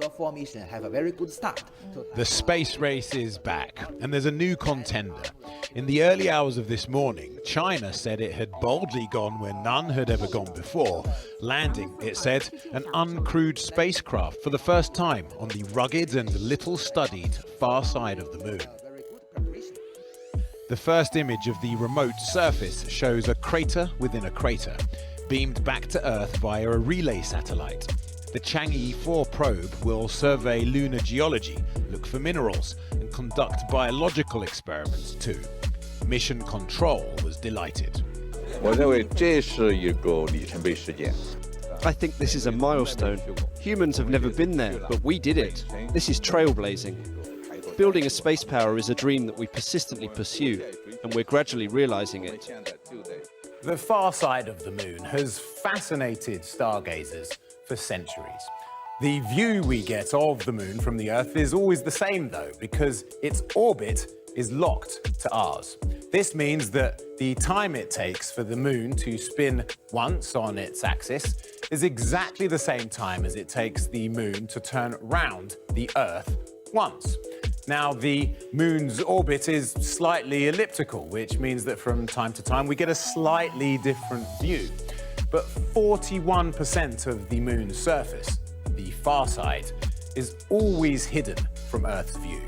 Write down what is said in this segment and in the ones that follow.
Your formation have a very good start. The space race is back, and there's a new contender. In the early hours of this morning, China said it had boldly gone where none had ever gone before, landing, it said, an uncrewed spacecraft for the first time on the rugged and little-studied far side of the moon. The first image of the remote surface shows a crater within a crater, beamed back to Earth via a relay satellite. The Chang'e 4 probe will survey lunar geology, look for minerals, and conduct biological experiments too. Mission Control was delighted. I think this is a milestone. Humans have never been there, but we did it. This is trailblazing. Building a space power is a dream that we persistently pursue, and we're gradually realizing it. The far side of the moon has fascinated stargazers for centuries. The view we get of the moon from the Earth is always the same though, because its orbit is locked to ours. This means that the time it takes for the moon to spin once on its axis is exactly the same time as it takes the moon to turn round the Earth once. Now, the moon's orbit is slightly elliptical, which means that from time to time we get a slightly different view. But 41% of the moon's surface, the far side, is always hidden from Earth's view.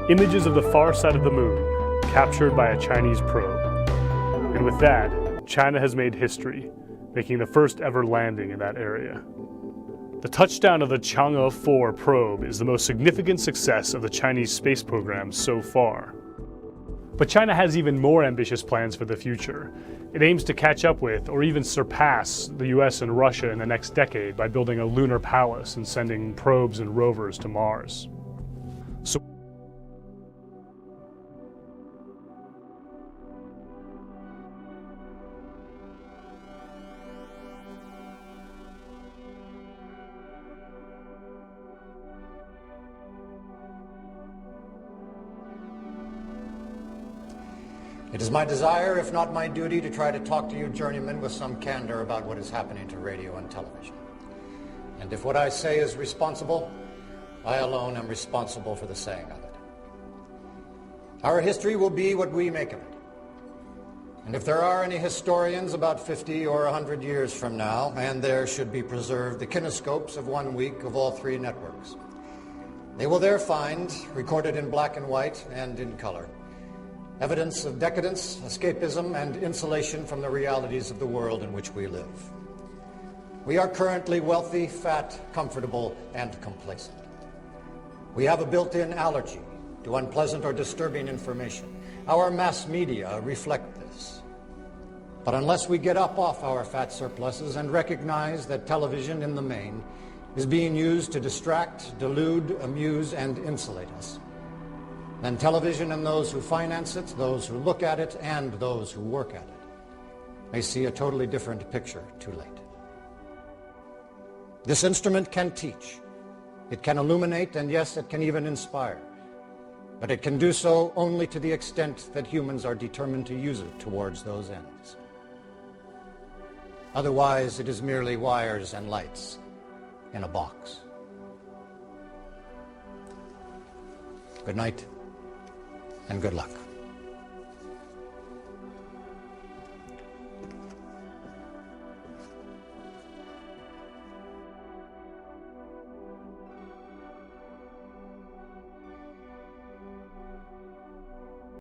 Images of the far side of the moon, captured by a Chinese probe. And with that, China has made history, making the first ever landing in that area. The touchdown of the Chang'e 4 probe is the most significant success of the Chinese space program so far. But China has even more ambitious plans for the future. It aims to catch up with, or even surpass, the US and Russia in the next decade by building a lunar palace and sending probes and rovers to Mars. So it is my desire, if not my duty, to try to talk to you journeymen with some candor about what is happening to radio and television. And if what I say is responsible, I alone am responsible for the saying of it. Our history will be what we make of it. And if there are any historians about 50 or 100 years from now, and there should be preserved the kinescopes of 1 week of all 3 networks, they will there find, recorded in black and white and in color, evidence of decadence, escapism, and insulation from the realities of the world in which we live. We are currently wealthy, fat, comfortable, and complacent. We have a built-in allergy to unpleasant or disturbing information. Our mass media reflect this. But unless we get up off our fat surpluses and recognize that television in the main is being used to distract, delude, amuse, and insulate us, then television and those who finance it, those who look at it, and those who work at it may see a totally different picture too late. This instrument can teach, it can illuminate, and yes, it can even inspire. But it can do so only to the extent that humans are determined to use it towards those ends. Otherwise, it is merely wires and lights in a box. Good night, and good luck.